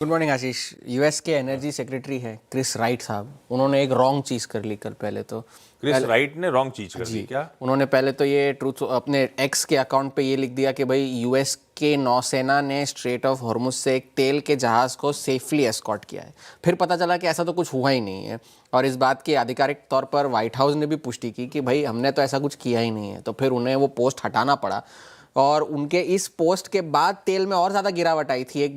Good morning आशीष। US के energy secretary है Chris right साहब, उन्होंने एक रॉन्ग चीज़ कर ली कल। पहले तो क्रिस राइट ने रॉन्ग चीज कर दी क्या? उन्होंने पहले तो ये ट्रूथ अपने एक्स के अकाउंट पे ये लिख दिया कि भाई यूएस के नौसेना ने स्ट्रेट ऑफ हॉर्मुज से एक तेल के जहाज़ को सेफली एस्कॉर्ट किया है। फिर पता चला कि ऐसा तो कुछ हुआ ही नहीं है, और इस बात की आधिकारिक तौर पर व्हाइट हाउस ने भी पुष्टि की कि भाई हमने तो ऐसा कुछ किया ही नहीं है। तो फिर उन्हें वो पोस्ट हटाना पड़ा, और उनके इस पोस्ट के बाद तेल में और ज़्यादा गिरावट आई थी। एक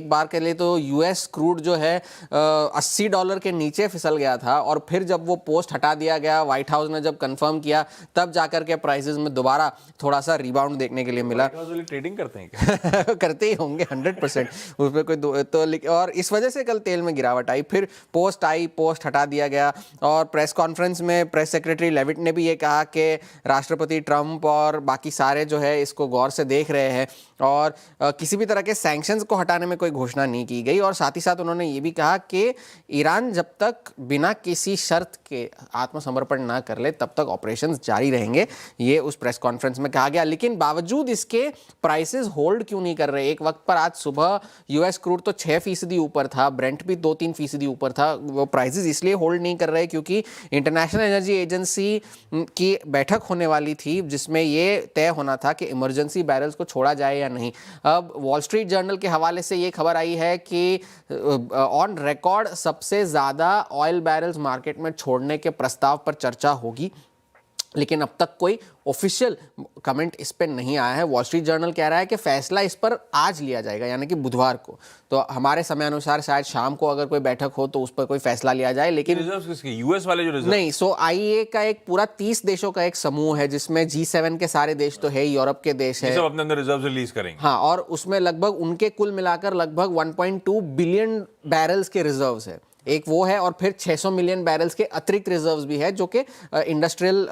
बार के लिए तो यूएस क्रूड जो है $80 के नीचे फिसल गया था, और फिर जब वो पोस्ट हटा दिया गया, व्हाइट हाउस ने जब कंफर्म किया, तब जाकर के प्राइसेस में दोबारा थोड़ा सा रिबाउंड देखने के लिए मिला। ट्रेडिंग करते हैं क्या? करते ही होंगे 100%, उस पर कोई तो और इस वजह से कल तेल में गिरावट आई। फिर पोस्ट आई, पोस्ट हटा दिया गया, और प्रेस कॉन्फ्रेंस में प्रेस सेक्रेटरी लेविट ने भी ये कहा कि राष्ट्रपति ट्रंप और बाकी सारे जो है इसको गौर से देख रहे हैं, और किसी भी तरह के सैंक्शंस को हटाने में कोई घोषणा नहीं की गई। और साथ ही साथ उन्होंने ये भी कहा कि ईरान जब तक बिना किसी शर्त के आत्मसमर्पण ना कर ले तब तक ऑपरेशंस जारी रहेंगे, ये उस प्रेस कॉन्फ्रेंस में कहा गया। लेकिन बावजूद इसके प्राइसेस होल्ड क्यों नहीं कर रहे? एक वक्त पर आज सुबह यूएस क्रूड तो 6% ऊपर था, ब्रेंट भी 2-3% ऊपर था। वो प्राइसेस इसलिए होल्ड नहीं कर रहे क्योंकि इंटरनेशनल एनर्जी एजेंसी की बैठक होने वाली थी, जिसमें ये तय होना था कि इमरजेंसी बैरल्स को छोड़ा जाए या नहीं। अब वॉल स्ट्रीट जर्नल के हवाले से ये खबर आई है कि ऑन रिकॉर्ड सबसे ज़्यादा ऑयल बैरल्स मार्केट में छोड़ने के प्रस्ताव पर चर्चा होगी, लेकिन अब तक कोई ऑफिशियल कमेंट इस पर नहीं आया है। वॉल स्ट्रीट जर्नल कह रहा है कि फैसला इस पर आज लिया जाएगा, यानी कि बुधवार को। तो हमारे समय अनुसार शायद शाम को अगर कोई बैठक हो तो उस पर कोई फैसला लिया जाए। लेकिन रिजर्व्स किसके? यूएस वाले जो रिजर्व नहीं, सो आईईए का एक पूरा 30 देशों का एक समूह है, जिसमें G7 के सारे देश तो है, यूरोप के देश है, सब अपने अंदर रिजर्व रिलीज करेंगे। हाँ, और उसमें लगभग उनके कुल मिलाकर लगभग 1.2 बिलियन बैरल्स के रिजर्व्स है। एक वो है, और फिर 600 मिलियन बैरल्स के अतिरिक्त रिजर्व्स भी है जो कि इंडस्ट्रियल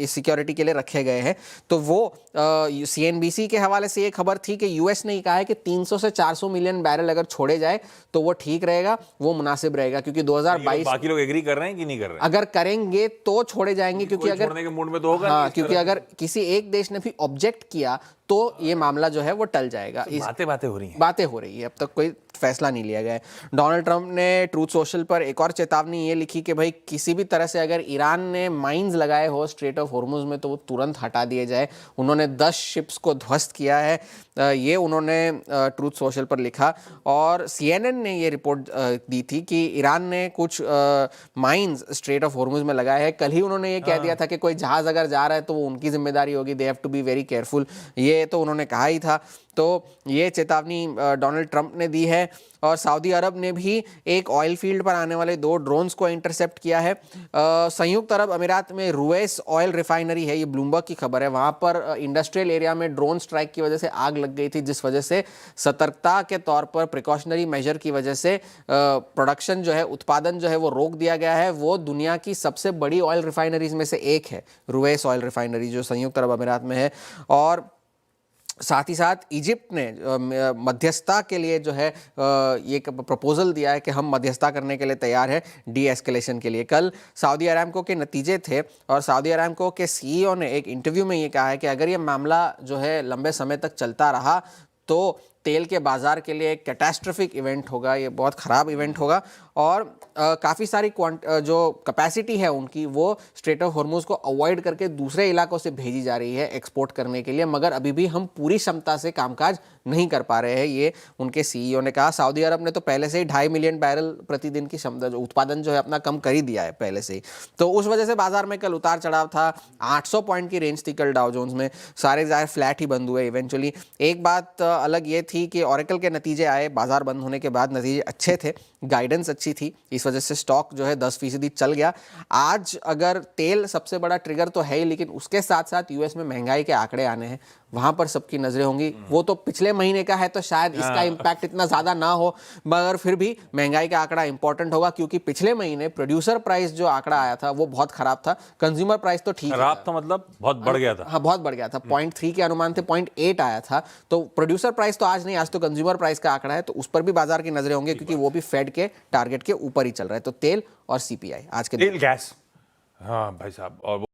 सिक्योरिटी के लिए रखे गए हैं। तो वो सीएनबीसी के हवाले से ये खबर थी कि यूएस ने कहा है कि 300 से 400 मिलियन बैरल अगर छोड़े जाए तो वो ठीक रहेगा, वो मुनासिब रहेगा, क्योंकि 2022 बाकी लोग एग्री कर रहे हैं कि नहीं कर रहे हैं? अगर करेंगे तो छोड़े जाएंगे, क्योंकि अगर छोड़ने के मूड में तो होगा। हाँ, क्योंकि अगर किसी एक देश ने भी ऑब्जेक्ट किया तो ये मामला जो है वो टल जाएगा। बातें हो रही हैं। बातें हो रही है, अब तक कोई फैसला नहीं लिया गया है। डोनाल्ड ट्रंप ने ट्रूथ सोशल पर एक और चेतावनी ये लिखी कि भाई किसी भी तरह से अगर ईरान ने माइंस लगाए हो स्ट्रेट ऑफ हॉर्मुज में तो वो तुरंत हटा दिए जाए। उन्होंने 10 शिप्स को ध्वस्त किया है, ये उन्होंने ट्रूथ सोशल पर लिखा। और CNN ने ये रिपोर्ट दी थी कि ईरान ने कुछ माइंस स्ट्रेट ऑफ हॉर्मुज में लगाए हैं। कल ही उन्होंने ये कह दिया था कि कोई जहाज अगर जा रहा है तो वो उनकी जिम्मेदारी होगी, they have to be very careful, ये तो उन्होंने कहा ही था। तो ये चेतावनी डोनाल्ड ट्रंप ने दी है। और सऊदी अरब ने भी एक ऑयल फील्ड पर आने वाले 2 ड्रोन्स को इंटरसेप्ट किया है। संयुक्त अरब अमीरात में रुवैस ऑयल रिफाइनरी है, ये ब्लूमबर्ग की खबर है, वहाँ पर इंडस्ट्रियल एरिया में ड्रोन स्ट्राइक की वजह से आग लग गई थी, जिस वजह से सतर्कता के तौर पर प्रिकॉशनरी मेजर की वजह से प्रोडक्शन जो है, उत्पादन जो है वो रोक दिया गया है। वो दुनिया की सबसे बड़ी ऑयल रिफाइनरीज में से एक है, रुवैस ऑयल रिफाइनरी, जो संयुक्त अरब अमीरात में है। और साथ ही साथ इजिप्ट ने मध्यस्थता के लिए जो है ये प्रपोजल दिया है कि हम मध्यस्थता करने के लिए तैयार है डी एस्केलेशन के लिए। कल सऊदी अरामको के नतीजे थे, और सऊदी अरामको के CEO ने एक इंटरव्यू में ये कहा है कि अगर ये मामला जो है लंबे समय तक चलता रहा तो तेल के बाज़ार के लिए एक कैटास्ट्रोफिक इवेंट होगा, ये बहुत ख़राब इवेंट होगा। और काफ़ी सारी जो कैपेसिटी है उनकी, वो स्ट्रेट ऑफ हॉर्मुज को अवॉइड करके दूसरे इलाकों से भेजी जा रही है एक्सपोर्ट करने के लिए, मगर अभी भी हम पूरी क्षमता से कामकाज नहीं कर पा रहे हैं, ये उनके CEO ने कहा। सऊदी अरब ने तो पहले से ही 2.5 मिलियन बैरल प्रतिदिन की क्षमता, जो उत्पादन जो है अपना कम कर ही दिया है पहले से ही। तो उस वजह से बाजार में कल उतार चढ़ाव था। 800 पॉइंट की रेंज थी कल डाउ जोन्स में, सारे ज़ाहिर फ्लैट ही बंद हुए इवेंचुअली। एक बात अलग ये थी कि ऑरेकल के नतीजे आए बाजार बंद होने के बाद, नतीजे अच्छे थे, गाइडेंस अच्छी थी, इस वजह से स्टॉक जो है 10% चल गया। आज अगर तेल सबसे बड़ा ट्रिगर तो है ही, लेकिन उसके साथ साथ यूएस में महंगाई के आंकड़े आने हैं, वहां पर सबकी नजरें होंगी। वो तो पिछले महीने का है तो शायद इसका इम्पैक्ट इतना ज्यादा ना हो, मगर फिर भी महंगाई का आंकड़ा इंपॉर्टेंट होगा, क्योंकि पिछले महीने प्रोड्यूसर प्राइस जो आंकड़ा आया था वो बहुत खराब था। कंज्यूमर प्राइस तो ठीक खराब था, मतलब बहुत बढ़ गया था। हाँ, बहुत बढ़ गया था, 0.3 के अनुमान थे, 0.8 आया था। तो प्रोड्यूसर प्राइस तो आज नहीं, आज तो कंज्यूमर प्राइस का आंकड़ा है, तो उस पर भी बाजार की नजरें होंगी, क्योंकि वो भी फेड के टारगेट के ऊपर ही चल रहा है। तो तेल और CPI आज के तेल, गैस, हाँ भाई साहब। और